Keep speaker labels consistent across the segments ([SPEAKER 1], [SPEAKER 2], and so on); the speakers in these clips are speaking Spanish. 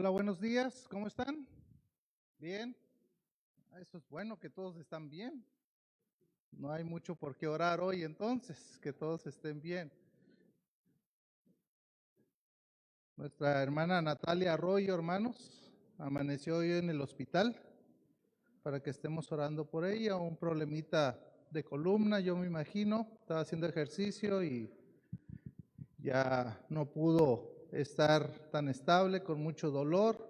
[SPEAKER 1] Hola, buenos días, ¿cómo están? ¿Bien? Eso es bueno, que todos están bien. No hay mucho por qué orar hoy entonces, que todos estén bien. Nuestra hermana Natalia Arroyo, hermanos, amaneció hoy en el hospital para que estemos orando por ella, un problemita de columna, yo me imagino, estaba haciendo ejercicio y ya no pudo estar tan estable, con mucho dolor.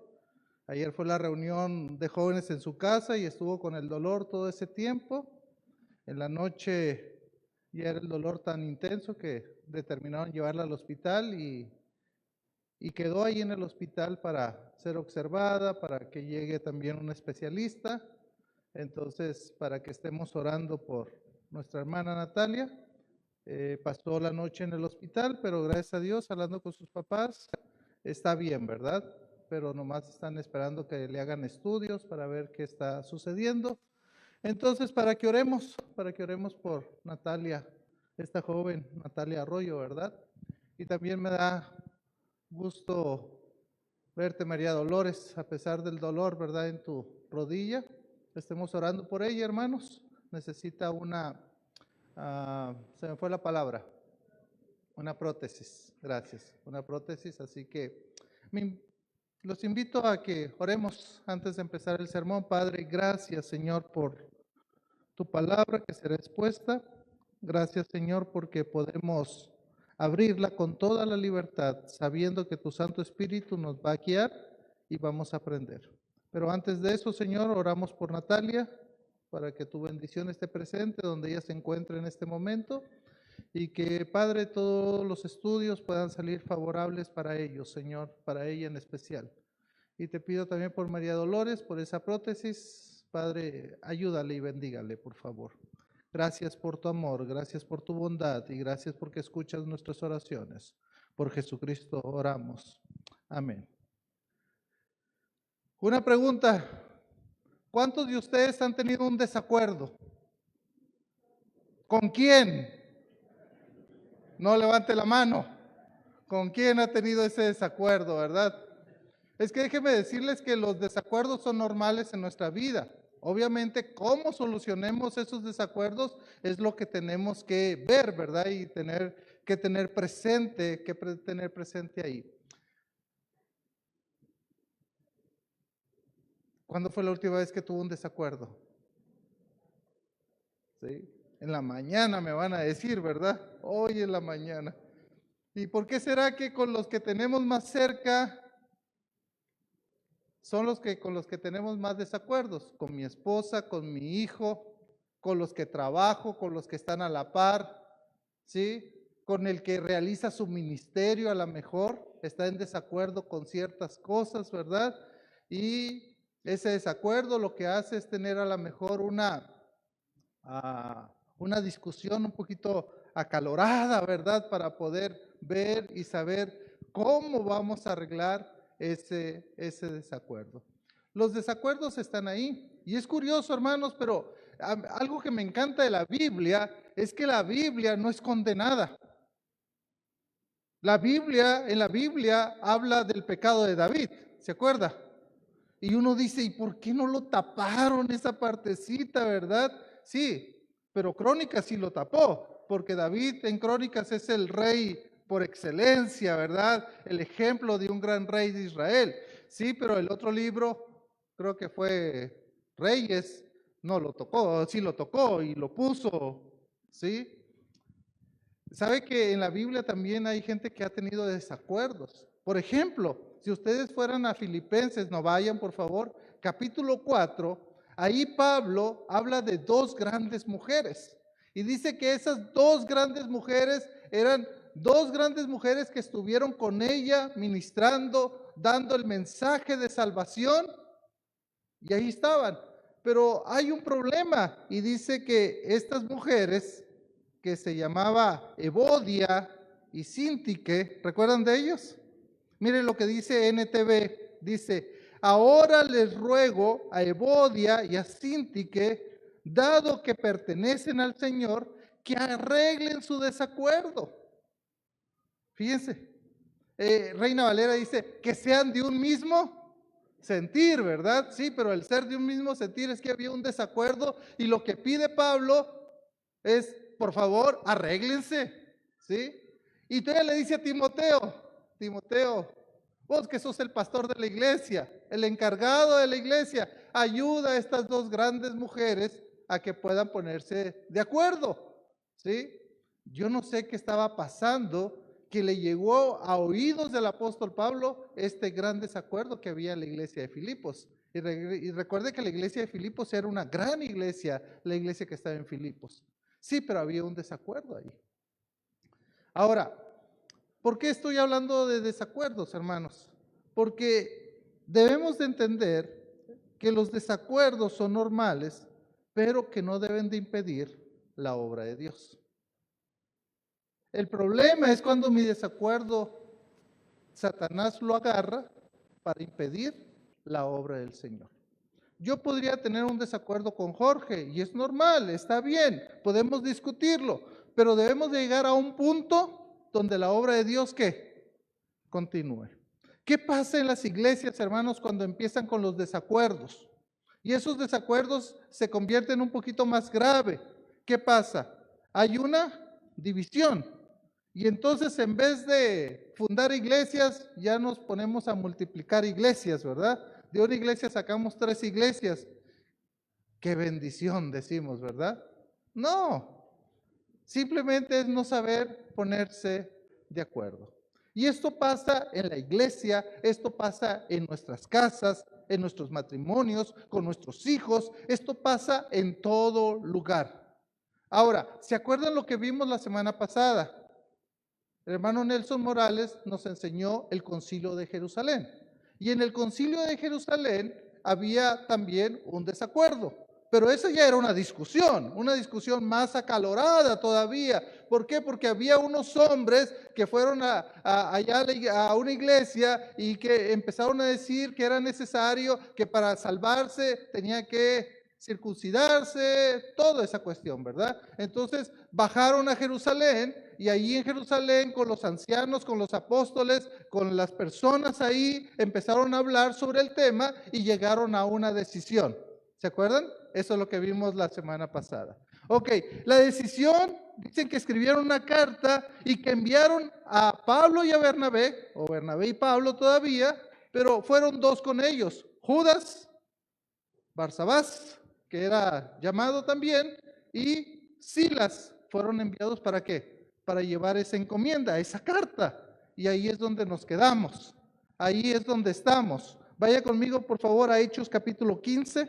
[SPEAKER 1] Ayer fue la reunión de jóvenes en su casa y estuvo con el dolor todo ese tiempo. En la noche ya era el dolor tan intenso que determinaron llevarla al hospital y quedó ahí en el hospital para ser observada, para que llegue también un especialista. Entonces, para que estemos orando por nuestra hermana Natalia. Pasó la noche en el hospital, pero gracias a Dios, hablando con sus papás, está bien, ¿verdad? Pero nomás están esperando que le hagan estudios para ver qué está sucediendo. Entonces, para que oremos por Natalia, esta joven Natalia Arroyo, ¿verdad? Y también me da gusto verte, María Dolores, a pesar del dolor, ¿verdad? En tu rodilla. Estemos orando por ella, hermanos. Necesita se me fue la palabra, una prótesis, gracias, una prótesis, así que los invito a que oremos antes de empezar el sermón. Padre, gracias, Señor, por tu palabra que será expuesta. Gracias, Señor, porque podemos abrirla con toda la libertad, sabiendo que tu Santo Espíritu nos va a guiar y vamos a aprender. Pero antes de eso, Señor, oramos por Natalia, para que tu bendición esté presente donde ella se encuentre en este momento y que, Padre, todos los estudios puedan salir favorables para ellos, Señor, para ella en especial. Y te pido también por María Dolores, por esa prótesis. Padre, ayúdale y bendígale, por favor. Gracias por tu amor, gracias por tu bondad y gracias porque escuchas nuestras oraciones. Por Jesucristo oramos. Amén. Una pregunta. ¿Cuántos de ustedes han tenido un desacuerdo? ¿Con quién? No levante la mano. ¿Con quién ha tenido ese desacuerdo, verdad? Es que déjenme decirles que los desacuerdos son normales en nuestra vida. Obviamente, cómo solucionemos esos desacuerdos es lo que tenemos que ver, ¿verdad? Y tener presente ahí. ¿Cuándo fue la última vez que tuvo un desacuerdo? ¿Sí? En la mañana me van a decir, ¿verdad? Hoy en la mañana. ¿Y por qué será que con los que tenemos más cerca son con los que tenemos más desacuerdos? Con mi esposa, con mi hijo, con los que trabajo, con los que están a la par, ¿sí? Con el que realiza su ministerio, a lo mejor está en desacuerdo con ciertas cosas, ¿verdad? Y ese desacuerdo lo que hace es tener a lo mejor una discusión un poquito acalorada, ¿verdad? Para poder ver y saber cómo vamos a arreglar ese desacuerdo. Los desacuerdos están ahí. Y es curioso, hermanos, pero algo que me encanta de la Biblia es que la Biblia no es condenada. En la Biblia habla del pecado de David, ¿se acuerda? Y uno dice, ¿y por qué no lo taparon esa partecita, verdad? Sí, pero Crónicas sí lo tapó, porque David en Crónicas es el rey por excelencia, ¿verdad? El ejemplo de un gran rey de Israel. Sí, pero el otro libro, creo que fue Reyes, no lo tocó, sí lo tocó y lo puso, ¿sí? ¿Sabe que en la Biblia también hay gente que ha tenido desacuerdos? Por ejemplo, si ustedes fueran a Filipenses, no vayan por favor, capítulo 4, ahí Pablo habla de dos grandes mujeres y dice que esas dos grandes mujeres eran dos grandes mujeres que estuvieron con ella ministrando, dando el mensaje de salvación y ahí estaban. Pero hay un problema y dice que estas mujeres que se llamaba Evodia y Sintique, ¿recuerdan de ellos? Miren lo que dice NTV, dice, ahora les ruego a Evodia y a Sintique, dado que pertenecen al Señor, que arreglen su desacuerdo. Fíjense, Reina Valera dice, que sean de un mismo sentir, ¿verdad? Sí, pero el ser de un mismo sentir es que había un desacuerdo y lo que pide Pablo es, por favor, arréglense, ¿sí? Y todavía le dice a Timoteo, Timoteo, vos que sos el pastor de la iglesia, el encargado de la iglesia, ayuda a estas dos grandes mujeres a que puedan ponerse de acuerdo, ¿sí? Yo no sé qué estaba pasando, que le llegó a oídos del apóstol Pablo este gran desacuerdo que había en la iglesia de Filipos. Y recuerde que la iglesia de Filipos era una gran iglesia, la iglesia que estaba en Filipos. Sí, pero había un desacuerdo ahí. Ahora, ¿por qué estoy hablando de desacuerdos, hermanos? Porque debemos de entender que los desacuerdos son normales, pero que no deben de impedir la obra de Dios. El problema es cuando mi desacuerdo Satanás lo agarra para impedir la obra del Señor. Yo podría tener un desacuerdo con Jorge y es normal, está bien, podemos discutirlo, pero debemos de llegar a un punto donde la obra de Dios ¿qué? Continúe. ¿Qué pasa en las iglesias, hermanos, cuando empiezan con los desacuerdos? Y esos desacuerdos se convierten un poquito más grave. ¿Qué pasa? Hay una división. Y entonces en vez de fundar iglesias, ya nos ponemos a multiplicar iglesias, ¿verdad? De una iglesia sacamos 3 iglesias. Qué bendición, decimos, ¿verdad? No, simplemente es no saber ponerse de acuerdo. Y esto pasa en la iglesia, esto pasa en nuestras casas, en nuestros matrimonios, con nuestros hijos, esto pasa en todo lugar. Ahora, ¿se acuerdan lo que vimos la semana pasada? El hermano Nelson Morales nos enseñó el Concilio de Jerusalén. Y en el Concilio de Jerusalén había también un desacuerdo. Pero esa ya era una discusión más acalorada todavía. ¿Por qué? Porque había unos hombres que fueron allá a una iglesia y que empezaron a decir que era necesario que para salvarse tenía que circuncidarse, toda esa cuestión, ¿verdad? Entonces bajaron a Jerusalén y ahí en Jerusalén con los ancianos, con los apóstoles, con las personas ahí, empezaron a hablar sobre el tema y llegaron a una decisión. ¿Se acuerdan? Eso es lo que vimos la semana pasada. Ok, la decisión, dicen que escribieron una carta y que enviaron a Pablo y a Bernabé, o Bernabé y Pablo todavía, pero fueron 2 con ellos, Judas, Barsabás, que era llamado también, y Silas, fueron enviados ¿para qué? Para llevar esa encomienda, esa carta. Y ahí es donde nos quedamos. Ahí es donde estamos. Vaya conmigo, por favor, a Hechos capítulo 15.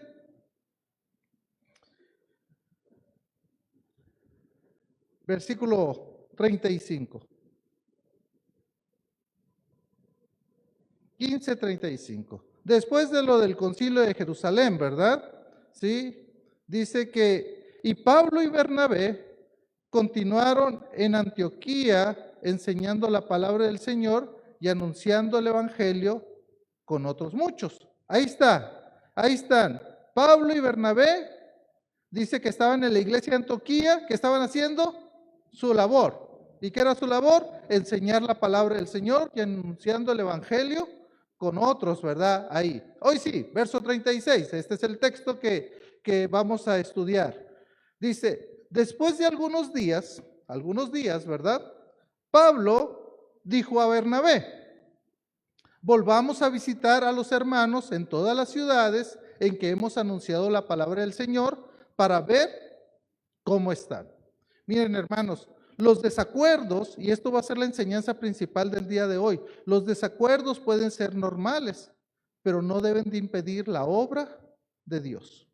[SPEAKER 1] Versículo 35. 15:35. Después de lo del concilio de Jerusalén, ¿verdad? Sí, dice que, y Pablo y Bernabé continuaron en Antioquía enseñando la palabra del Señor y anunciando el evangelio con otros muchos. Ahí está, ahí están. Pablo y Bernabé, dice que estaban en la iglesia de Antioquía, que estaban haciendo su labor. ¿Y qué era su labor? Enseñar la palabra del Señor y anunciando el evangelio con otros, ¿verdad? Ahí. Hoy sí, verso 36, este es el texto que vamos a estudiar. Dice, después de algunos días, ¿verdad? Pablo dijo a Bernabé, volvamos a visitar a los hermanos en todas las ciudades en que hemos anunciado la palabra del Señor para ver cómo están. Miren, hermanos, los desacuerdos, y esto va a ser la enseñanza principal del día de hoy, los desacuerdos pueden ser normales, pero no deben de impedir la obra de Dios.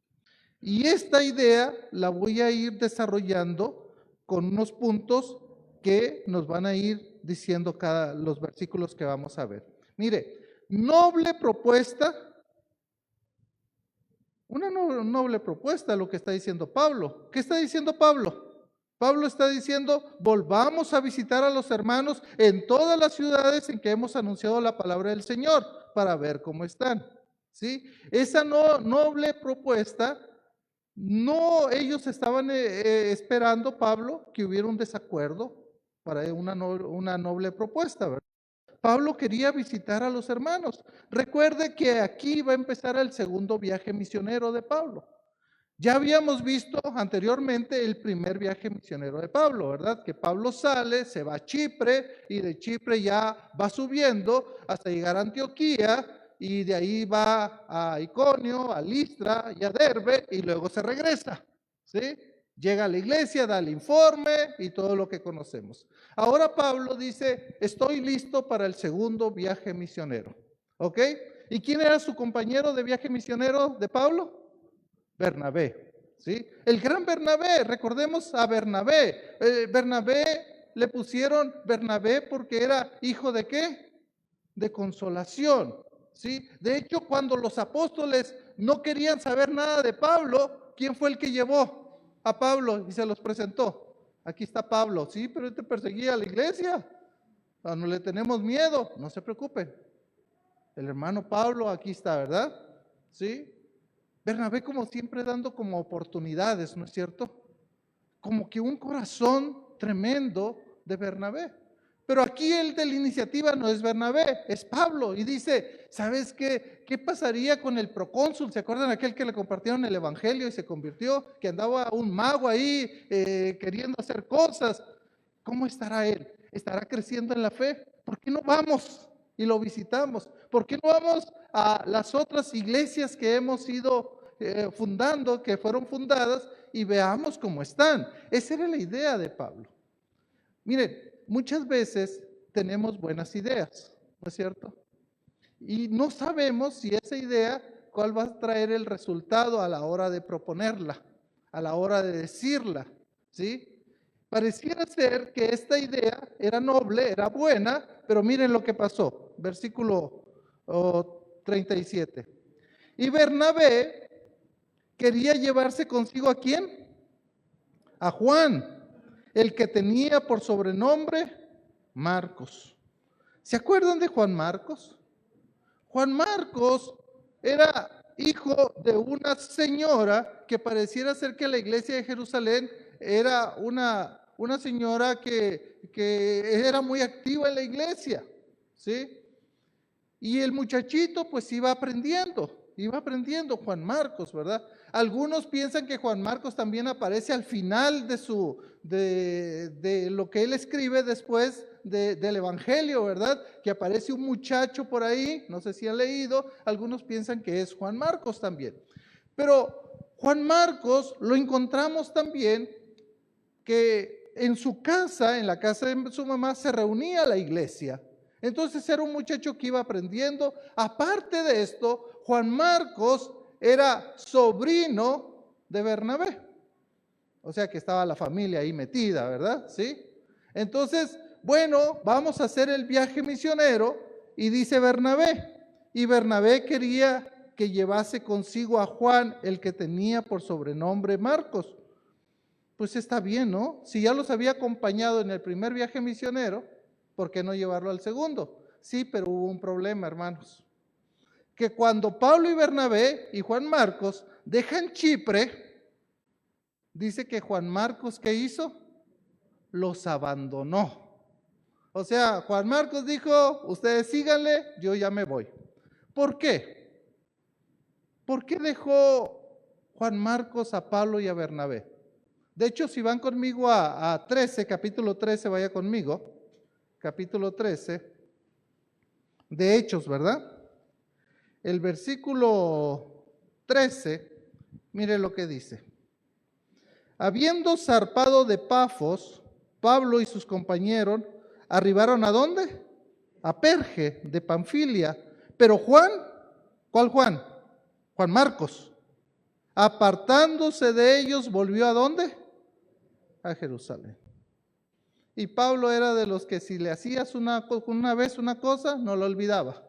[SPEAKER 1] Y esta idea la voy a ir desarrollando con unos puntos que nos van a ir diciendo los versículos que vamos a ver. Mire, noble propuesta, una noble propuesta lo que está diciendo Pablo. ¿Qué está diciendo Pablo? Pablo está diciendo, volvamos a visitar a los hermanos en todas las ciudades en que hemos anunciado la palabra del Señor para ver cómo están. ¿Sí? Esa noble propuesta, no ellos estaban esperando, Pablo, que hubiera un desacuerdo para una noble propuesta, ¿verdad? Pablo quería visitar a los hermanos. Recuerde que aquí va a empezar el segundo viaje misionero de Pablo. Ya habíamos visto anteriormente el primer viaje misionero de Pablo, ¿verdad? Que Pablo sale, se va a Chipre y de Chipre ya va subiendo hasta llegar a Antioquía y de ahí va a Iconio, a Listra y a Derbe y luego se regresa, ¿sí? Llega a la iglesia, da el informe y todo lo que conocemos. Ahora Pablo dice, estoy listo para el segundo viaje misionero, ¿ok? ¿Y quién era su compañero de viaje misionero de Pablo? Bernabé, ¿sí? El gran Bernabé, recordemos a Bernabé. Bernabé le pusieron Bernabé porque era hijo de ¿qué? De consolación, ¿sí? De hecho, cuando los apóstoles no querían saber nada de Pablo, ¿quién fue el que llevó a Pablo y se los presentó? Aquí está Pablo, sí, pero él te perseguía a la iglesia. No le tenemos miedo, no se preocupen. El hermano Pablo aquí está, ¿verdad? ¿Sí? Bernabé como siempre dando como oportunidades, ¿no es cierto? Como que un corazón tremendo de Bernabé. Pero aquí el de la iniciativa no es Bernabé, es Pablo. Y dice, ¿sabes qué? ¿Qué pasaría con el procónsul? ¿Se acuerdan aquel que le compartieron el evangelio y se convirtió? Que andaba un mago ahí queriendo hacer cosas. ¿Cómo estará él? ¿Estará creciendo en la fe? ¿Por qué no vamos y lo visitamos? ¿Por qué no vamos a las otras iglesias que hemos ido fundando, que fueron fundadas, y veamos cómo están? Esa era la idea de Pablo. Miren, muchas veces tenemos buenas ideas, ¿no es cierto? Y no sabemos si esa idea, cuál va a traer el resultado a la hora de proponerla, a la hora de decirla, ¿sí? Pareciera ser que esta idea era noble, era buena, pero miren lo que pasó, versículo 37. Y Bernabé quería llevarse consigo ¿a quién? A Juan, el que tenía por sobrenombre Marcos. ¿Se acuerdan de Juan Marcos? Juan Marcos era hijo de una señora que pareciera ser que la iglesia de Jerusalén era una señora que era muy activa en la iglesia, ¿sí? Y el muchachito pues iba aprendiendo Juan Marcos, ¿verdad? Algunos piensan que Juan Marcos también aparece al final de lo que él escribe después del Evangelio, ¿verdad? Que aparece un muchacho por ahí, no sé si han leído, algunos piensan que es Juan Marcos también. Pero Juan Marcos lo encontramos también que en su casa, en la casa de su mamá, se reunía la iglesia. Entonces era un muchacho que iba aprendiendo. Aparte de esto, Juan Marcos era sobrino de Bernabé. O sea que estaba la familia ahí metida, ¿verdad? ¿Sí? Entonces, bueno, vamos a hacer el viaje misionero y dice Bernabé. Y Bernabé quería que llevase consigo a Juan, el que tenía por sobrenombre Marcos. Pues está bien, ¿no? Si ya los había acompañado en el primer viaje misionero, ¿por qué no llevarlo al segundo? Sí, pero hubo un problema, hermanos. Que cuando Pablo y Bernabé y Juan Marcos dejan Chipre, dice que Juan Marcos, ¿qué hizo? Los abandonó. O sea, Juan Marcos dijo, ustedes síganle, yo ya me voy. ¿Por qué? ¿Por qué dejó Juan Marcos a Pablo y a Bernabé? De hecho, si van conmigo a 13, capítulo 13, vaya conmigo. Capítulo 13 de Hechos, ¿verdad? El versículo 13, mire lo que dice. Habiendo zarpado de Pafos, Pablo y sus compañeros arribaron ¿a dónde? A Perge de Panfilia. Pero Juan, ¿cuál Juan? Juan Marcos. Apartándose de ellos, ¿volvió a dónde? A Jerusalén. Y Pablo era de los que si le hacías una vez una cosa, no lo olvidaba.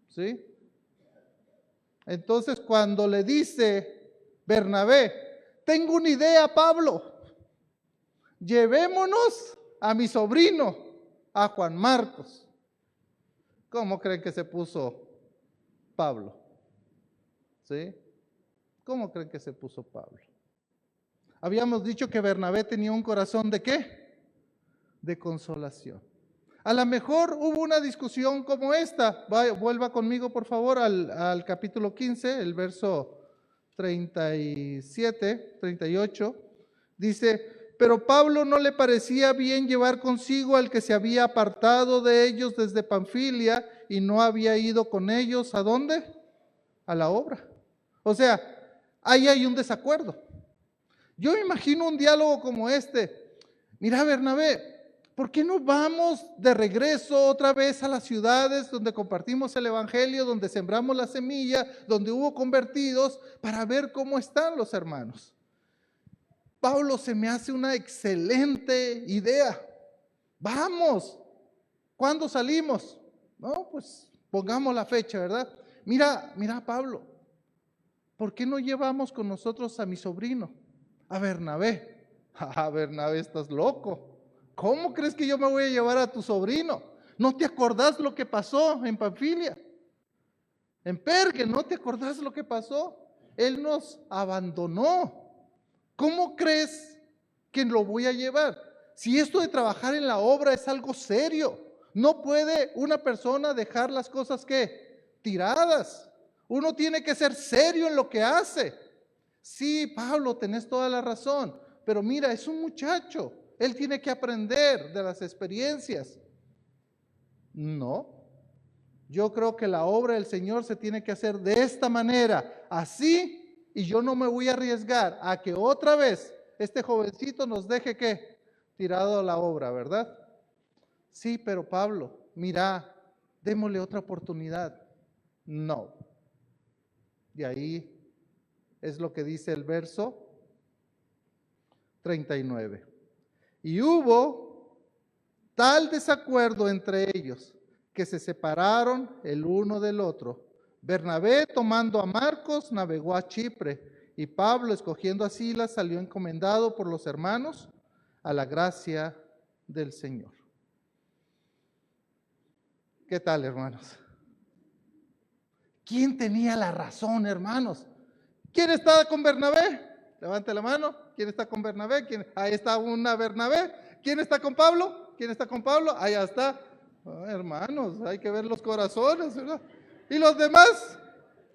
[SPEAKER 1] ¿Sí? Entonces cuando le dice Bernabé, tengo una idea, Pablo, llevémonos a mi sobrino, a Juan Marcos. ¿Cómo creen que se puso Pablo? ¿Sí? ¿Cómo creen que se puso Pablo? Habíamos dicho que Bernabé tenía un corazón ¿de qué? De consolación. A lo mejor hubo una discusión como esta. Vuelva conmigo, por favor, al capítulo 15, el verso 37, 38. Dice, pero Pablo no le parecía bien llevar consigo al que se había apartado de ellos desde Panfilia y no había ido con ellos. ¿A dónde? A la obra. O sea, ahí hay un desacuerdo. Yo me imagino un diálogo como este. Mira, Bernabé, ¿por qué no vamos de regreso otra vez a las ciudades donde compartimos el evangelio, donde sembramos la semilla, donde hubo convertidos, para ver cómo están los hermanos? Pablo, se me hace una excelente idea. Vamos. ¿Cuándo salimos? No, pues pongamos la fecha, ¿verdad? Mira, Pablo, ¿por qué no llevamos con nosotros a mi sobrino, a Bernabé? Bernabé, estás loco. ¿Cómo crees que yo me voy a llevar a tu sobrino? ¿No te acordás lo que pasó en Panfilia? En Pergue, ¿no te acordás lo que pasó? Él nos abandonó. ¿Cómo crees que lo voy a llevar? Si esto de trabajar en la obra es algo serio, no puede una persona dejar las cosas tiradas. Uno tiene que ser serio en lo que hace. Sí, Pablo, tenés toda la razón, pero mira, es un muchacho. Él tiene que aprender de las experiencias. No, yo creo que la obra del Señor se tiene que hacer de esta manera, así, y yo no me voy a arriesgar a que otra vez este jovencito nos deje tirado a la obra, ¿verdad? Sí, pero Pablo, mira, démosle otra oportunidad. No. Y ahí es lo que dice el verso 39. Y hubo tal desacuerdo entre ellos que se separaron el uno del otro. Bernabé, tomando a Marcos, navegó a Chipre, y Pablo, escogiendo a Silas, salió encomendado por los hermanos a la gracia del Señor. ¿Qué tal, hermanos? ¿Quién tenía la razón, hermanos? ¿Quién está con Bernabé? Levante la mano. ¿Quién está con Bernabé? Ahí está una Bernabé. ¿Quién está con Pablo? ¿Quién está con Pablo? Allá está. Hermanos, hay que ver los corazones, ¿verdad? Y los demás,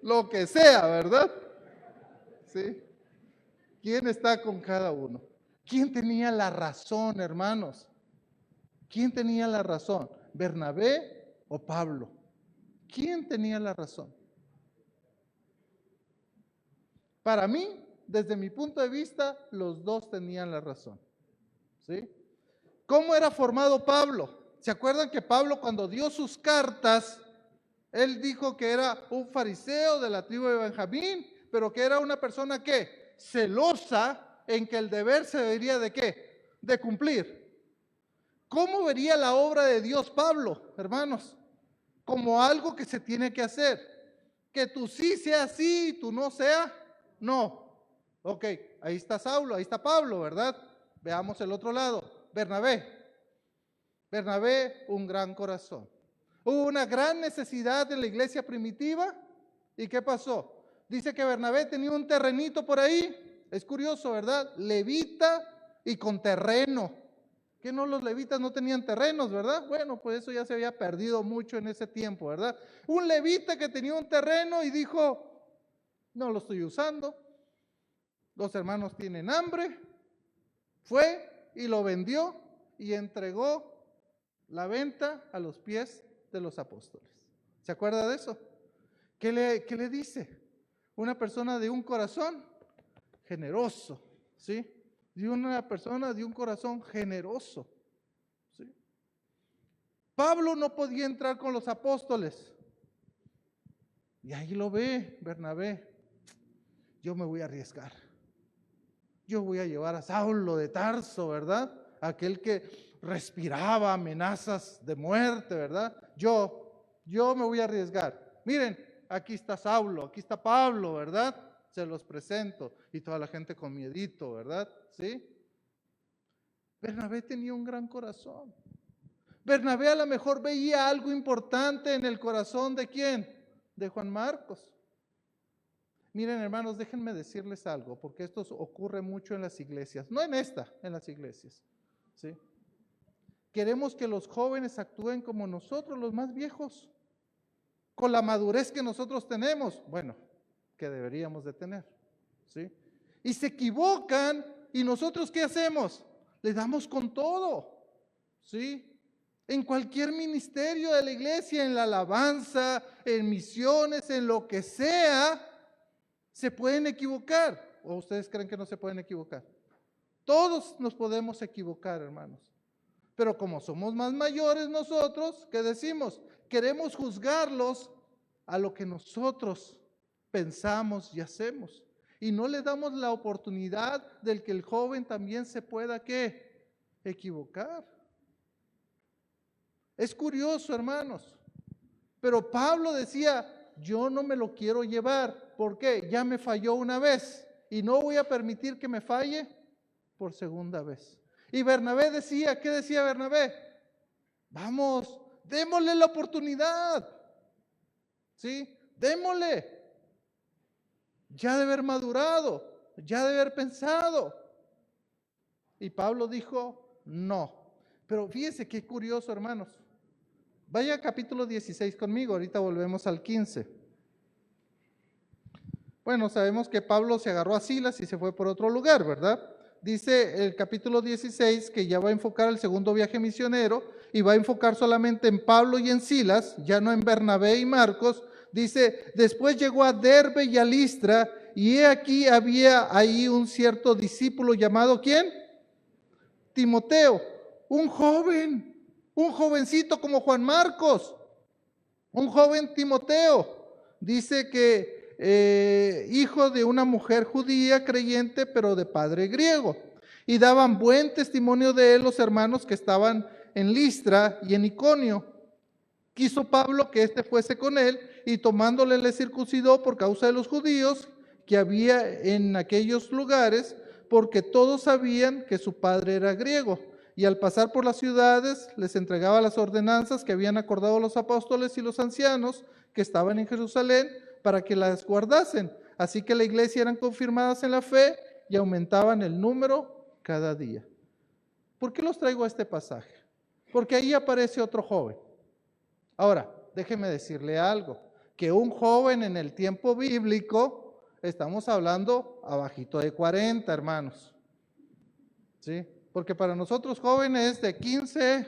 [SPEAKER 1] lo que sea, ¿verdad? Sí. ¿Quién está con cada uno? ¿Quién tenía la razón, hermanos? ¿Quién tenía la razón? ¿Bernabé o Pablo? ¿Quién tenía la razón? Para mí, desde mi punto de vista, los dos tenían la razón. ¿Sí? ¿Cómo era formado Pablo? ¿Se acuerdan que Pablo, cuando dio sus cartas, él dijo que era un fariseo de la tribu de Benjamín, pero que era una persona celosa en que el deber se debería de cumplir? ¿Cómo vería la obra de Dios Pablo, hermanos? Como algo que se tiene que hacer. Que tú sí sea sí y tú no sea no. Ok, ahí está Saulo, ahí está Pablo, ¿verdad? Veamos el otro lado. Bernabé, un gran corazón. Hubo una gran necesidad en la iglesia primitiva. ¿Y qué pasó? Dice que Bernabé tenía un terrenito por ahí. Es curioso, ¿verdad? Levita y con terreno. ¿Que no, los levitas no tenían terrenos, verdad? Bueno, pues eso ya se había perdido mucho en ese tiempo, ¿verdad? Un levita que tenía un terreno y dijo, no lo estoy usando. Los hermanos tienen hambre. Fue y lo vendió y entregó la venta a los pies de los apóstoles. ¿Se acuerda de eso? ¿Qué le dice? Una persona de un corazón generoso, ¿sí? De una persona de un corazón generoso, ¿sí? Pablo no podía entrar con los apóstoles. Y ahí lo ve Bernabé. Yo me voy a arriesgar. Yo voy a llevar a Saulo de Tarso, ¿verdad? Aquel que respiraba amenazas de muerte, ¿verdad? Yo me voy a arriesgar. Miren, aquí está Saulo, aquí está Pablo, ¿verdad? Se los presento. Y toda la gente con miedito, ¿verdad? ¿Sí? Bernabé tenía un gran corazón. Bernabé a lo mejor veía algo importante en el corazón ¿de quién? De Juan Marcos. Miren, hermanos, déjenme decirles algo, porque esto ocurre mucho en las iglesias, no en esta, en las iglesias, ¿sí? Queremos que los jóvenes actúen como nosotros, los más viejos, con la madurez que nosotros tenemos, bueno, que deberíamos de tener, ¿sí? Y se equivocan, ¿y nosotros qué hacemos? Le damos con todo, ¿sí? En cualquier ministerio de la iglesia, en la alabanza, en misiones, en lo que sea, se pueden equivocar. ¿O ustedes creen que no se pueden equivocar? Todos nos podemos equivocar, hermanos. Pero como somos más mayores nosotros, ¿qué decimos? Queremos juzgarlos a lo que nosotros pensamos y hacemos. Y no le damos la oportunidad del que el joven también se pueda, ¿qué? Equivocar. Es curioso, hermanos. Pero Pablo decía, yo no me lo quiero llevar. ¿Por qué? Ya me falló una vez y no voy a permitir que me falle por segunda vez. Y Bernabé decía, ¿qué decía Bernabé? Vamos, démosle la oportunidad. ¿Sí? Démosle. Ya de haber madurado, ya de haber pensado. Y Pablo dijo, no. Pero fíjese qué curioso, hermanos. Vaya a capítulo 16 conmigo, ahorita volvemos al 15. Bueno, sabemos que Pablo se agarró a Silas y se fue por otro lugar, ¿verdad? Dice el capítulo 16 que ya va a enfocar el segundo viaje misionero y va a enfocar solamente en Pablo y en Silas, ya no en Bernabé y Marcos. Dice, después llegó a Derbe y a Listra y he aquí había ahí un cierto discípulo llamado, ¿quién? Timoteo, un jovencito como Juan Marcos, un joven Timoteo. Dice que hijo de una mujer judía creyente, pero de padre griego. Y daban buen testimonio de él los hermanos que estaban en Listra y en Iconio. Quiso Pablo que éste fuese con él y tomándole le circuncidó por causa de los judíos que había en aquellos lugares, porque todos sabían que su padre era griego. Y al pasar por las ciudades les entregaba las ordenanzas que habían acordado los apóstoles y los ancianos que estaban en Jerusalén para que las guardasen. Así que la iglesia eran confirmadas en la fe y aumentaban el número cada día. ¿Por qué los traigo a este pasaje? Porque ahí aparece otro joven. Ahora, déjeme decirle algo, que un joven en el tiempo bíblico, estamos hablando abajito de 40, hermanos. ¿Sí? Porque para nosotros jóvenes de 15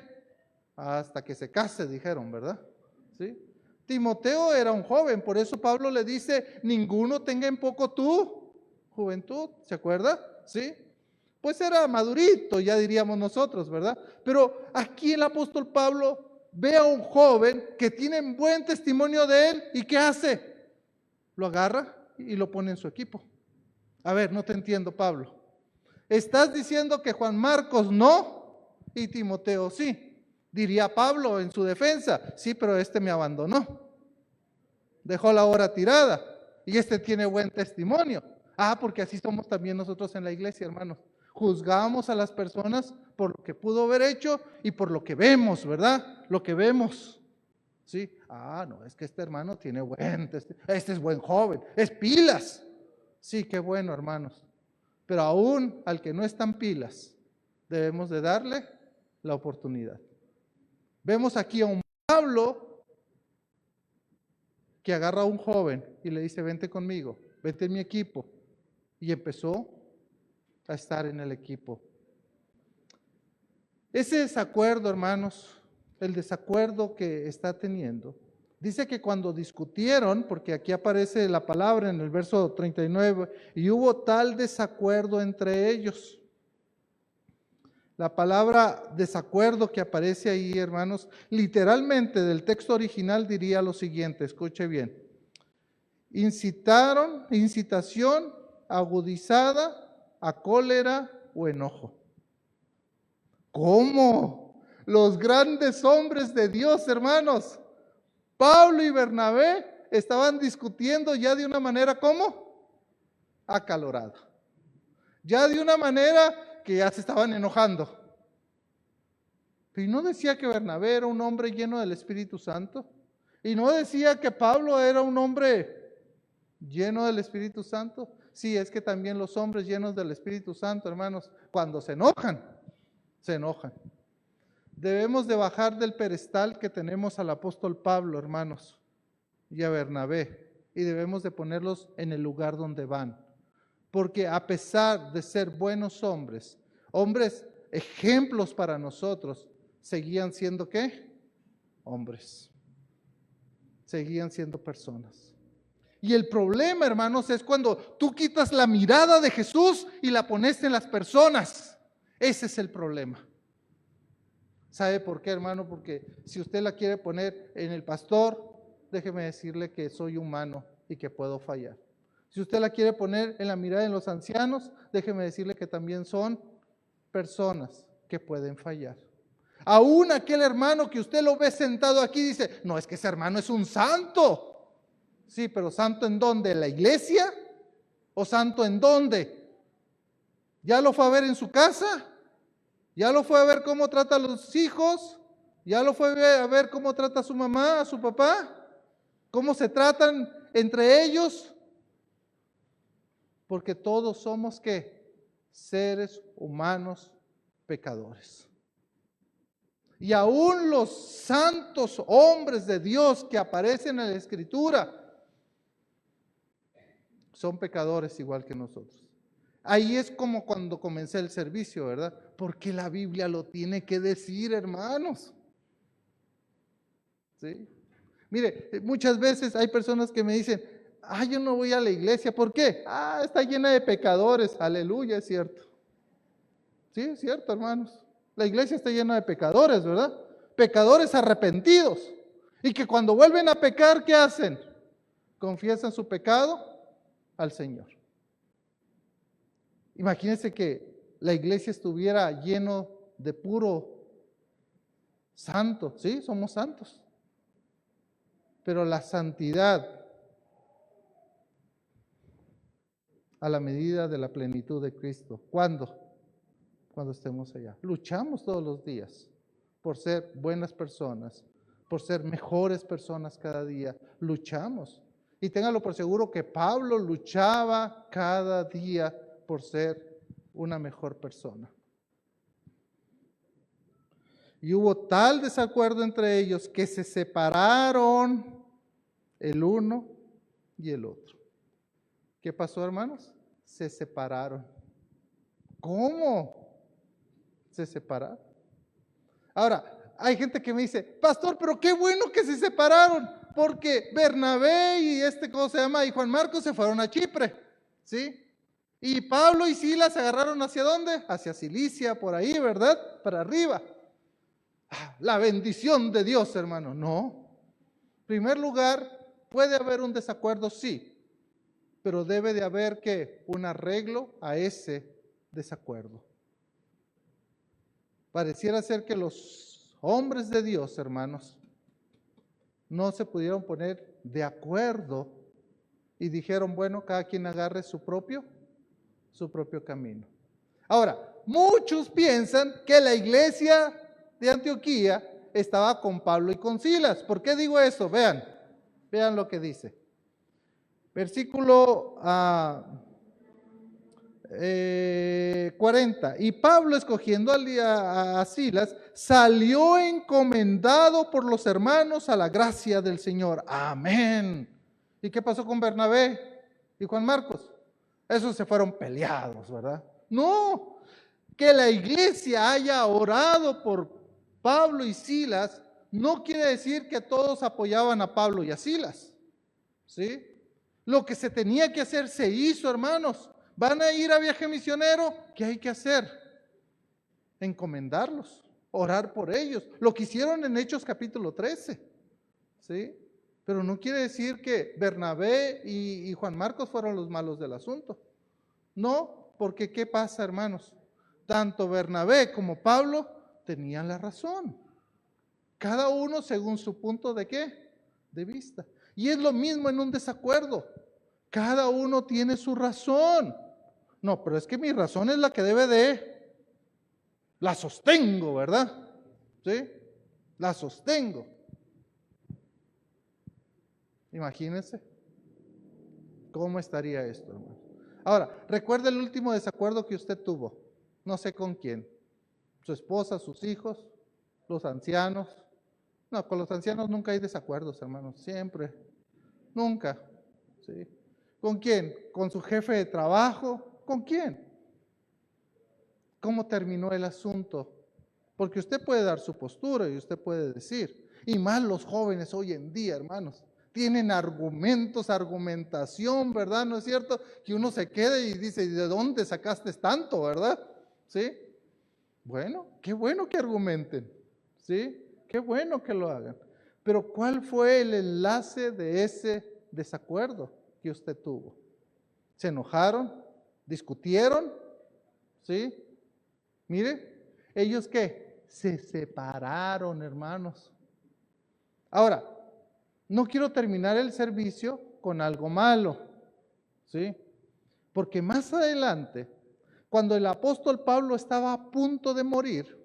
[SPEAKER 1] hasta que se case, dijeron, ¿verdad? ¿Sí? Timoteo era un joven, por eso Pablo le dice, ninguno tenga en poco tu juventud, ¿se acuerda? ¿Sí? Pues era madurito, ya diríamos nosotros, ¿verdad? Pero aquí el apóstol Pablo ve a un joven que tiene buen testimonio de él y ¿qué hace? Lo agarra y lo pone en su equipo. A ver, no te entiendo, Pablo. Estás diciendo que Juan Marcos no y Timoteo sí. Diría Pablo en su defensa, sí, pero este me abandonó. Dejó la hora tirada y este tiene buen testimonio. Ah, porque así somos también nosotros en la iglesia, hermanos. Juzgamos a las personas por lo que pudo haber hecho y por lo que vemos, ¿verdad? Lo que vemos. ¿Sí? Ah, no, es que este hermano tiene buen testimonio. Este es buen joven, es pilas. Sí, qué bueno, hermanos. Pero aún al que no están pilas, debemos de darle la oportunidad. Vemos aquí a un Pablo que agarra a un joven y le dice, vente conmigo, vente en mi equipo. Y empezó a estar en el equipo. Ese desacuerdo, hermanos, el desacuerdo que está teniendo, dice que cuando discutieron, porque aquí aparece la palabra en el verso 39, y hubo tal desacuerdo entre ellos. La palabra desacuerdo que aparece ahí, hermanos, literalmente del texto original diría lo siguiente, escuche bien. Incitación agudizada a cólera o enojo. ¿Cómo? Los grandes hombres de Dios, hermanos, Pablo y Bernabé estaban discutiendo ya de una manera, ¿cómo? Acalorada. Ya de una manera que ya se estaban enojando. ¿Y no decía que Bernabé era un hombre lleno del Espíritu Santo? ¿Y no decía que Pablo era un hombre lleno del Espíritu Santo? Sí, es que también los hombres llenos del Espíritu Santo, hermanos, cuando se enojan, se enojan. Debemos de bajar del pedestal que tenemos al apóstol Pablo, hermanos, y a Bernabé, y debemos de ponerlos en el lugar donde van. Porque a pesar de ser buenos hombres, hombres ejemplos para nosotros, seguían siendo ¿qué? Hombres. Seguían siendo personas. Y el problema, hermanos, es cuando tú quitas la mirada de Jesús y la pones en las personas. Ese es el problema. ¿Sabe por qué, hermano? Porque si usted la quiere poner en el pastor, déjeme decirle que soy humano y que puedo fallar. Si usted la quiere poner en la mirada de los ancianos, déjeme decirle que también son personas que pueden fallar. Aún aquel hermano que usted lo ve sentado aquí dice, no, es que ese hermano es un santo. Sí, pero ¿santo en dónde? ¿En la iglesia? ¿O santo en dónde? ¿Ya lo fue a ver en su casa? ¿Ya lo fue a ver cómo trata a los hijos? ¿Ya lo fue a ver cómo trata a su mamá, a su papá? ¿Cómo se tratan entre ellos? Porque todos somos ¿qué? Seres humanos pecadores. Y aún los santos hombres de Dios que aparecen en la Escritura son pecadores igual que nosotros. Ahí es como cuando comencé el servicio, ¿verdad? Porque la Biblia lo tiene que decir, hermanos. ¿Sí? Mire, muchas veces hay personas que me dicen, yo no voy a la iglesia, ¿por qué? Está llena de pecadores, aleluya, es cierto. Sí, es cierto, hermanos. La iglesia está llena de pecadores, ¿verdad? Pecadores arrepentidos. Y que cuando vuelven a pecar, ¿qué hacen? Confiesan su pecado al Señor. Imagínense que la iglesia estuviera lleno de puro santo. Sí, somos santos. Pero la santidad a la medida de la plenitud de Cristo. ¿Cuándo? Cuando estemos allá. Luchamos todos los días por ser buenas personas, por ser mejores personas cada día. Luchamos. Y téngalo por seguro que Pablo luchaba cada día por ser una mejor persona. Y hubo tal desacuerdo entre ellos que se separaron el uno y el otro. ¿Qué pasó, hermanos? Se separaron. ¿Cómo? Se separaron. Ahora, hay gente que me dice, pastor, pero qué bueno que se separaron, porque Bernabé y ¿cómo se llama? Y Juan Marcos se fueron a Chipre, ¿sí? Y Pablo y Silas se agarraron ¿hacia dónde? Hacia Cilicia, por ahí, ¿verdad? Para arriba. La bendición de Dios, hermano. No. En primer lugar, puede haber un desacuerdo, sí, pero debe de haber ¿qué? Un arreglo a ese desacuerdo. Pareciera ser que los hombres de Dios, hermanos, no se pudieron poner de acuerdo y dijeron, bueno, cada quien agarre su propio camino. Ahora, muchos piensan que la iglesia de Antioquía estaba con Pablo y con Silas. ¿Por qué digo eso? Vean lo que dice. Versículo 40. Y Pablo, escogiendo a Silas, salió encomendado por los hermanos a la gracia del Señor. Amén. ¿Y qué pasó con Bernabé y Juan Marcos? Esos se fueron peleados, ¿verdad? No, que la iglesia haya orado por Pablo y Silas no quiere decir que todos apoyaban a Pablo y a Silas, ¿sí? Lo que se tenía que hacer se hizo, hermanos. ¿Van a ir a viaje misionero? ¿Qué hay que hacer? Encomendarlos, orar por ellos. Lo que hicieron en Hechos capítulo 13, ¿sí? Pero no quiere decir que Bernabé y Juan Marcos fueron los malos del asunto. No, porque ¿qué pasa, hermanos? Tanto Bernabé como Pablo tenían la razón. Cada uno según su punto de ¿qué? De vista. Y es lo mismo en un desacuerdo. Cada uno tiene su razón. No, pero es que mi razón es la que debe de. La sostengo, ¿verdad? ¿Sí? La sostengo. Imagínense cómo estaría esto, hermano. Ahora, recuerda el último desacuerdo que usted tuvo. No sé con quién. Su esposa, sus hijos. los ancianos. No, con los ancianos nunca hay desacuerdos, hermanos, siempre, nunca. ¿Sí? ¿Con quién? ¿Con su jefe de trabajo? ¿Con quién? ¿Cómo terminó el asunto? Porque usted puede dar su postura y usted puede decir, y más los jóvenes hoy en día, hermanos, tienen argumentos, argumentación, ¿verdad? ¿No es cierto? Que uno se queda y dice, ¿de dónde sacaste tanto, verdad? ¿Sí? Bueno que argumenten, ¿sí? Qué bueno que lo hagan. Pero ¿cuál fue el enlace de ese desacuerdo que usted tuvo? ¿Se enojaron? ¿Discutieron? ¿Sí? Mire, ¿ellos qué? Se separaron, hermanos. Ahora, no quiero terminar el servicio con algo malo, ¿sí? Porque más adelante, cuando el apóstol Pablo estaba a punto de morir,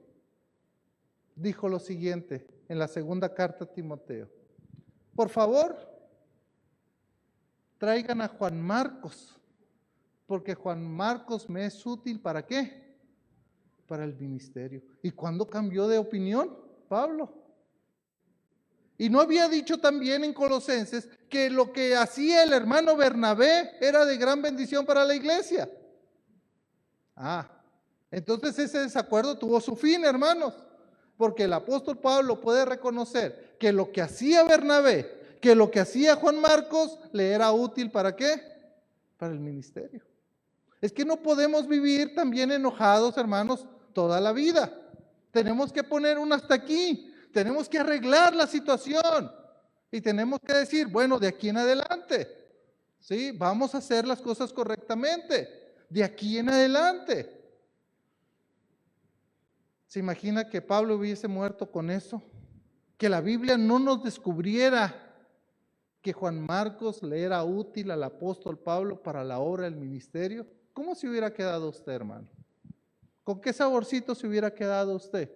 [SPEAKER 1] dijo lo siguiente en la segunda carta a Timoteo: por favor, traigan a Juan Marcos, porque Juan Marcos me es útil, ¿para qué? Para el ministerio. ¿Y cuándo cambió de opinión Pablo? Y no había dicho también en Colosenses que lo que hacía el hermano Bernabé era de gran bendición para la iglesia. Entonces ese desacuerdo tuvo su fin, hermanos, porque el apóstol Pablo puede reconocer que lo que hacía Bernabé, que lo que hacía Juan Marcos, le era útil, ¿para qué? Para el ministerio. Es que no podemos vivir también enojados, hermanos, toda la vida. Tenemos que poner un hasta aquí. Tenemos que arreglar la situación. Y tenemos que decir, bueno, de aquí en adelante, ¿sí? Vamos a hacer las cosas correctamente. De aquí en adelante. ¿Se imagina que Pablo hubiese muerto con eso? Que la Biblia no nos descubriera que Juan Marcos le era útil al apóstol Pablo para la obra del ministerio. ¿Cómo se hubiera quedado usted, hermano? ¿Con qué saborcito se hubiera quedado usted?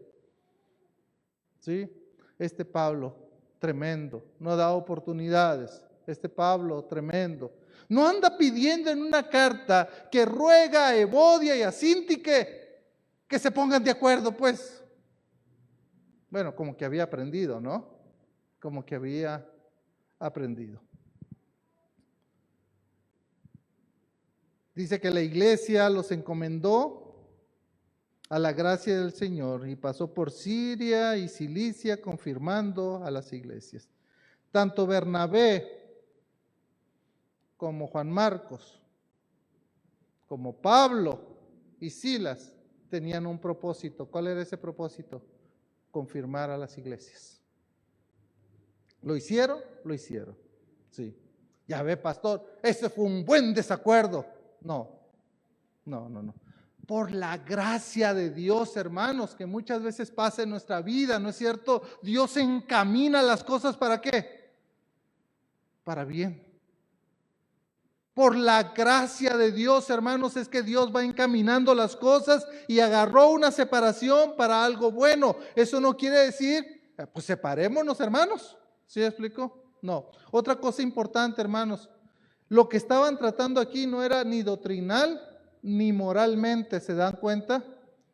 [SPEAKER 1] ¿Sí? Este Pablo, tremendo, no da oportunidades. Este Pablo, tremendo. No anda pidiendo en una carta que ruega a Evodia y a Síntique que se pongan de acuerdo, pues. Bueno, como que había aprendido, ¿no? Como que había aprendido. Dice que la iglesia los encomendó a la gracia del Señor y pasó por Siria y Cilicia confirmando a las iglesias. Tanto Bernabé como Juan Marcos, como Pablo y Silas tenían un propósito. ¿Cuál era ese propósito? Confirmar a las iglesias. ¿Lo hicieron? Lo hicieron. Sí. Ya ve, pastor, ese fue un buen desacuerdo. No. Por la gracia de Dios, hermanos, que muchas veces pasa en nuestra vida, ¿no es cierto? Dios encamina las cosas, ¿para qué? Para bien. Por la gracia de Dios, hermanos, es que Dios va encaminando las cosas y agarró una separación para algo bueno. Eso no quiere decir, pues separémonos, hermanos. ¿Sí me explico? No. Otra cosa importante, hermanos, lo que estaban tratando aquí no era ni doctrinal ni moralmente, ¿se dan cuenta?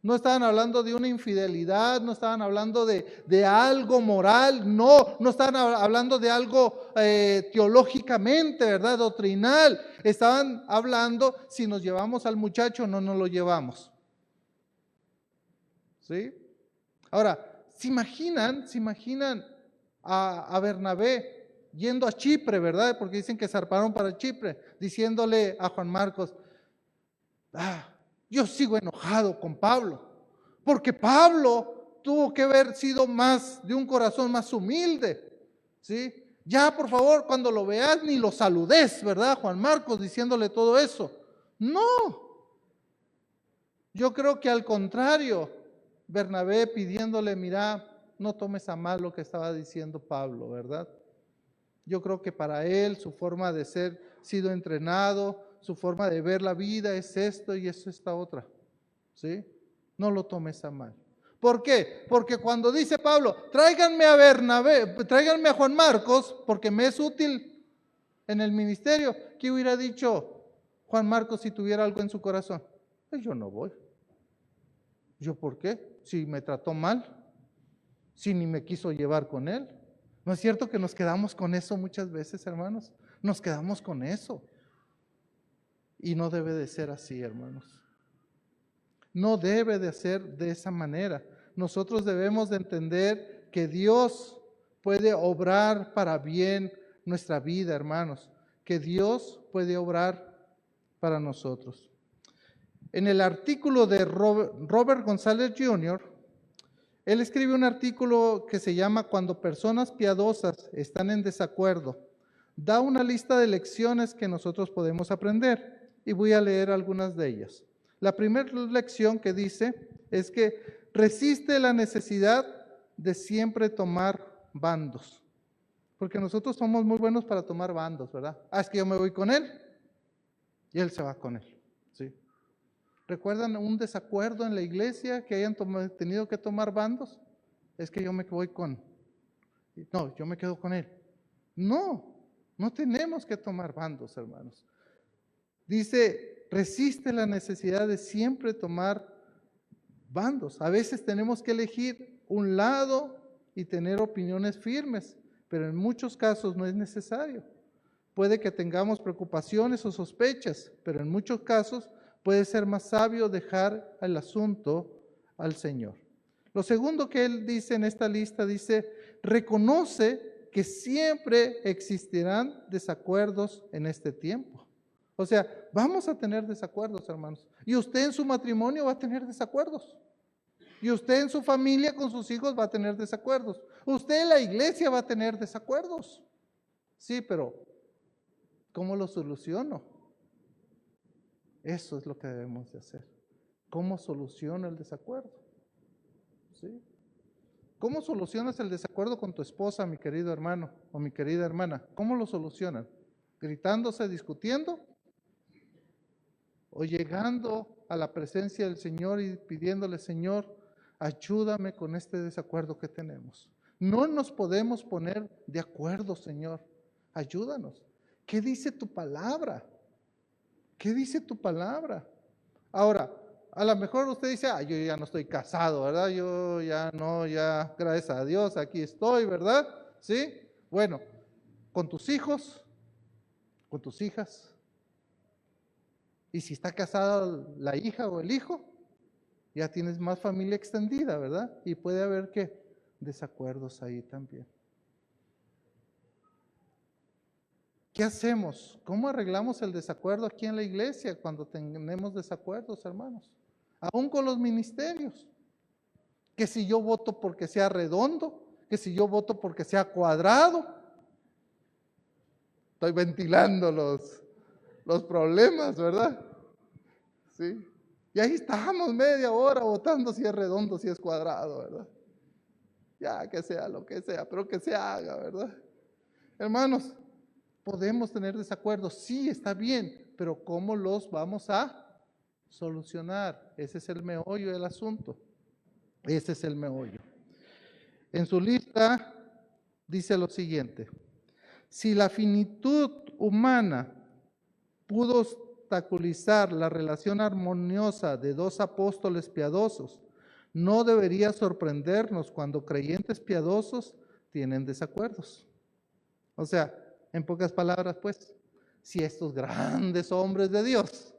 [SPEAKER 1] No estaban hablando de una infidelidad, no estaban hablando de algo moral, no estaban hablando de algo teológicamente, ¿verdad? Doctrinal. Estaban hablando si nos llevamos al muchacho o no nos lo llevamos. ¿Sí? Ahora, ¿se imaginan a Bernabé yendo a Chipre, ¿verdad? Porque dicen que zarparon para Chipre, diciéndole a Juan Marcos: yo sigo enojado con Pablo, porque Pablo tuvo que haber sido más de un corazón más humilde, ¿sí? Ya, por favor, cuando lo veas ni lo saludes, ¿verdad? Juan Marcos diciéndole todo eso. No. Yo creo que al contrario, Bernabé pidiéndole, mira, no tomes a mal lo que estaba diciendo Pablo, ¿verdad? Yo creo que para él su forma de ser sido entrenado, su forma de ver la vida es esto y es esta otra, ¿sí? No lo tomes a mal. ¿Por qué? Porque cuando dice Pablo, tráiganme a Bernabé, tráiganme a Juan Marcos, porque me es útil en el ministerio, ¿qué hubiera dicho Juan Marcos si tuviera algo en su corazón? Pues yo no voy. ¿Yo por qué? Si me trató mal. si ni me quiso llevar con él? ¿No es cierto que nos quedamos con eso muchas veces, hermanos? Nos quedamos con eso. Y no debe de ser así, hermanos. No debe de ser de esa manera. Nosotros debemos de entender que Dios puede obrar para bien nuestra vida, hermanos. Que Dios puede obrar para nosotros. En el artículo de Robert González Jr., él escribe un artículo que se llama Cuando personas piadosas están en desacuerdo. Da una lista de lecciones que nosotros podemos aprender y voy a leer algunas de ellas. La primera lección que dice es que resiste la necesidad de siempre tomar bandos. Porque nosotros somos muy buenos para tomar bandos, ¿verdad? Es que yo me voy con él y él se va con él. ¿Sí? ¿Recuerdan un desacuerdo en la iglesia que hayan tenido que tomar bandos? Es que yo me voy con... No, yo me quedo con él. No tenemos que tomar bandos, hermanos. Dice, resiste la necesidad de siempre tomar bandos. A veces tenemos que elegir un lado y tener opiniones firmes, pero en muchos casos no es necesario. Puede que tengamos preocupaciones o sospechas, pero en muchos casos puede ser más sabio dejar el asunto al Señor. Lo segundo que él dice en esta lista, dice, reconoce que siempre existirán desacuerdos en este tiempo. O sea, vamos a tener desacuerdos, hermanos. Y usted en su matrimonio va a tener desacuerdos. Y usted en su familia con sus hijos va a tener desacuerdos. Usted en la iglesia va a tener desacuerdos. Sí, pero ¿cómo lo soluciono? Eso es lo que debemos de hacer. ¿Cómo soluciono el desacuerdo? ¿Sí? ¿Cómo solucionas el desacuerdo con tu esposa, mi querido hermano o mi querida hermana? ¿Cómo lo solucionan? ¿Gritándose, discutiendo? ¿O llegando a la presencia del Señor y pidiéndole, Señor, ayúdame con este desacuerdo que tenemos? No nos podemos poner de acuerdo, Señor. Ayúdanos. ¿Qué dice tu palabra? ¿Qué dice tu palabra? Ahora, a lo mejor usted dice, yo ya no estoy casado, ¿verdad? Yo ya no, ya, gracias a Dios, aquí estoy, ¿verdad? ¿Sí? Bueno, con tus hijos, con tus hijas. Y si está casada la hija o el hijo, ya tienes más familia extendida, ¿verdad? Y puede haber, ¿qué? Desacuerdos ahí también. ¿Qué hacemos? ¿Cómo arreglamos el desacuerdo aquí en la iglesia cuando tenemos desacuerdos, hermanos? Aún con los ministerios. Que si yo voto porque sea redondo, que si yo voto porque sea cuadrado. Estoy ventilando los problemas, ¿verdad? Sí. Y ahí estamos media hora votando si es redondo, si es cuadrado, ¿verdad? Ya que sea lo que sea, pero que se haga, ¿verdad? Hermanos, podemos tener desacuerdos, sí, está bien, pero ¿cómo los vamos a solucionar? Ese es el meollo del asunto. Ese es el meollo. En su lista dice lo siguiente: si la finitud humana pudo obstaculizar la relación armoniosa de dos apóstoles piadosos, no debería sorprendernos cuando creyentes piadosos tienen desacuerdos. O sea, en pocas palabras, pues, si estos grandes hombres de Dios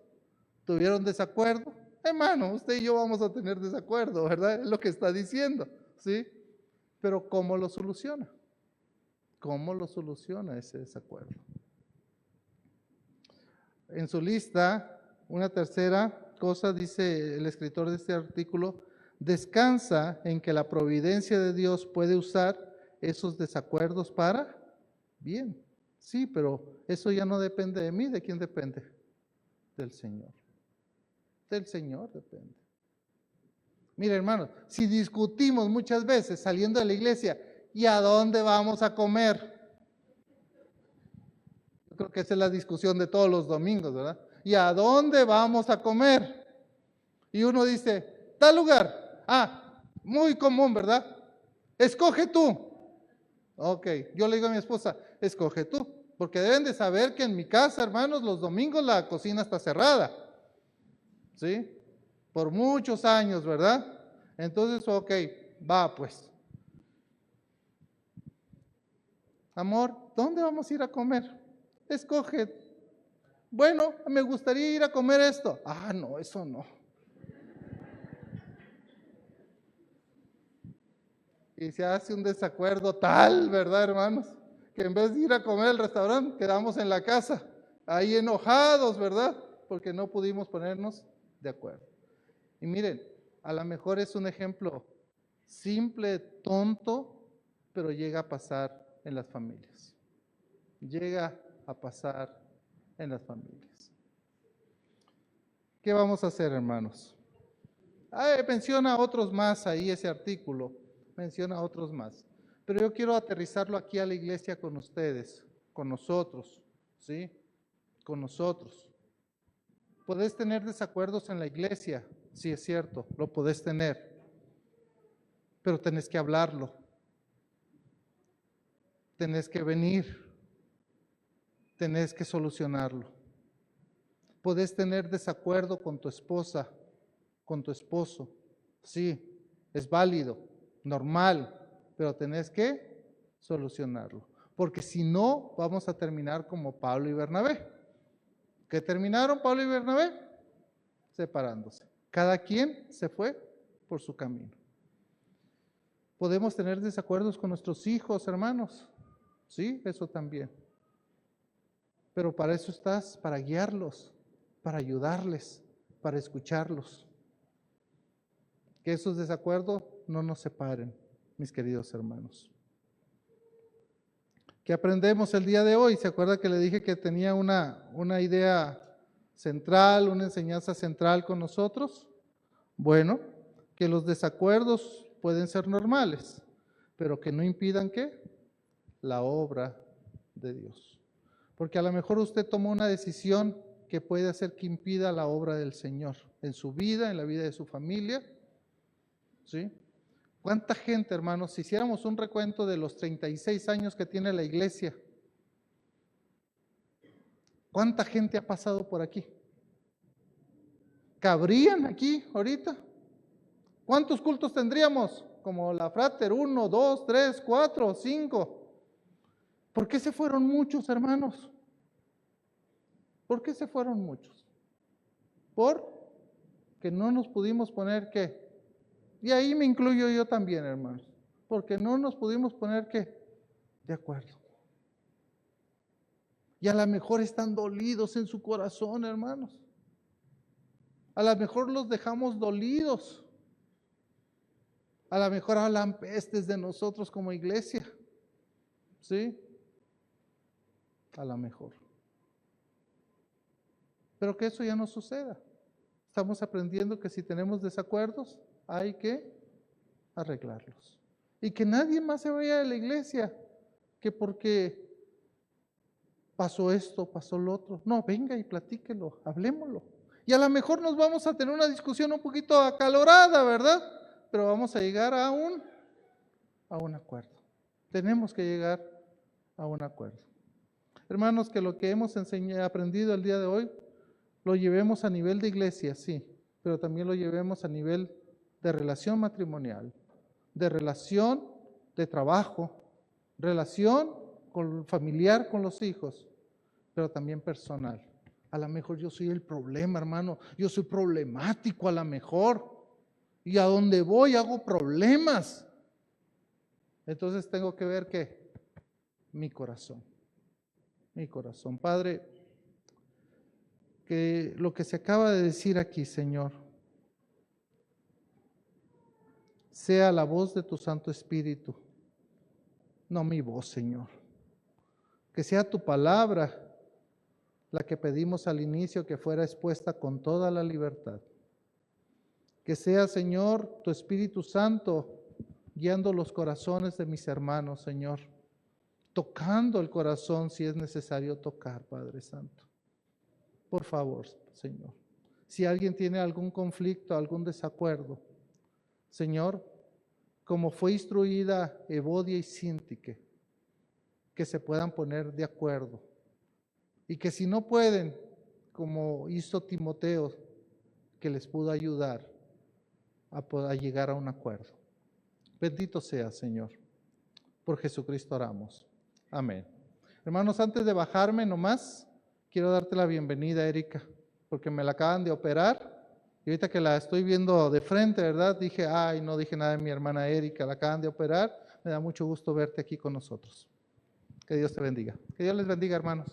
[SPEAKER 1] tuvieron desacuerdo, hermano, usted y yo vamos a tener desacuerdo, ¿verdad? Es lo que está diciendo, ¿sí? Pero ¿cómo lo soluciona? ¿Cómo lo soluciona ese desacuerdo? En su lista, una tercera cosa, dice el escritor de este artículo, descansa en que la providencia de Dios puede usar esos desacuerdos para bien. Sí, pero eso ya no depende de mí. ¿De quién depende? Del Señor. Del Señor depende. Mire, hermano, si discutimos muchas veces saliendo de la iglesia, ¿y a dónde vamos a comer? Yo creo que esa es la discusión de todos los domingos, ¿verdad? ¿Y a dónde vamos a comer? Y uno dice, tal lugar. Muy común, ¿verdad? Escoge tú. Ok, yo le digo a mi esposa, escoge tú, porque deben de saber que en mi casa, hermanos, los domingos la cocina está cerrada, ¿sí? Por muchos años, ¿verdad? Entonces, ok, va pues. Amor, ¿dónde vamos a ir a comer? Escoge. Bueno, me gustaría ir a comer esto. Ah, no, eso no. Y se hace un desacuerdo tal, ¿verdad, hermanos? Que en vez de ir a comer al restaurante, quedamos en la casa, ahí enojados, ¿verdad? Porque no pudimos ponernos de acuerdo. Y miren, a lo mejor es un ejemplo simple, tonto, pero llega a pasar en las familias. Llega a pasar en las familias. ¿Qué vamos a hacer, hermanos? Menciona a otros más ahí ese artículo, menciona a otros más. Pero yo quiero aterrizarlo aquí a la iglesia con ustedes, con nosotros, ¿sí? Con nosotros. Podés tener desacuerdos en la iglesia, sí es cierto, lo podés tener, pero tenés que hablarlo, tenés que venir, tenés que solucionarlo. Podés tener desacuerdo con tu esposa, con tu esposo, sí, es válido, normal, pero tenés que solucionarlo. Porque si no, vamos a terminar como Pablo y Bernabé. ¿Qué terminaron Pablo y Bernabé? Separándose. Cada quien se fue por su camino. Podemos tener desacuerdos con nuestros hijos, hermanos. Sí, eso también. Pero para eso estás, para guiarlos, para ayudarles, para escucharlos. Que esos desacuerdos no nos separen, mis queridos hermanos. ¿Qué aprendemos el día de hoy? ¿Se acuerda que le dije que tenía una idea central, una enseñanza central con nosotros? Bueno, que los desacuerdos pueden ser normales, pero que no impidan ¿qué? La obra de Dios. Porque a lo mejor usted tomó una decisión que puede hacer que impida la obra del Señor en su vida, en la vida de su familia, ¿sí? ¿Cuánta gente, hermanos, si hiciéramos un recuento de los 36 años que tiene la iglesia, cuánta gente ha pasado por aquí? ¿Cabrían aquí ahorita? ¿Cuántos cultos tendríamos? Como la Frater, 1, 2, 3, 4, 5. ¿Por qué se fueron muchos, hermanos? ¿Por qué se fueron muchos? Porque no nos pudimos poner ¿qué? Y ahí me incluyo yo también, hermanos. Porque no nos pudimos poner ¿qué? De acuerdo. Y a lo mejor están dolidos en su corazón, hermanos. A lo mejor los dejamos dolidos. A lo mejor hablan pestes de nosotros como iglesia. ¿Sí? A lo mejor. Pero que eso ya no suceda. Estamos aprendiendo que si tenemos desacuerdos, hay que arreglarlos. Y que nadie más se vaya de la iglesia, que porque pasó esto, pasó lo otro. No, venga y platíquelo, hablémoslo. Y a lo mejor nos vamos a tener una discusión un poquito acalorada, ¿verdad? Pero vamos a llegar a un acuerdo. Tenemos que llegar a un acuerdo. Hermanos, que lo que hemos aprendido el día de hoy, lo llevemos a nivel de iglesia, sí, pero también lo llevemos a nivel de relación matrimonial, de relación de trabajo, relación familiar con los hijos, pero también personal. A lo mejor yo soy el problema, hermano, yo soy problemático a lo mejor, y a donde voy hago problemas. Entonces tengo que ver ¿qué? Mi corazón. Mi corazón. Padre, que lo que se acaba de decir aquí, Señor, sea la voz de tu Santo Espíritu, no mi voz, Señor. Que sea tu palabra la que pedimos al inicio que fuera expuesta con toda la libertad. Que sea, Señor, tu Espíritu Santo guiando los corazones de mis hermanos, Señor, tocando el corazón si es necesario tocar, Padre Santo. Por favor, Señor, si alguien tiene algún conflicto, algún desacuerdo, Señor, como fue instruida Evodia y Síntique, que se puedan poner de acuerdo. Y que si no pueden, como hizo Timoteo, que les pudo ayudar a llegar a un acuerdo. Bendito sea, Señor. Por Jesucristo oramos. Amén. Hermanos, antes de bajarme nomás, quiero darte la bienvenida, Erika, porque me la acaban de operar. Y ahorita que la estoy viendo de frente, ¿verdad? Dije, ay, no dije nada de mi hermana Erika, la acaban de operar. Me da mucho gusto verte aquí con nosotros. Que Dios te bendiga. Que Dios les bendiga, hermanos.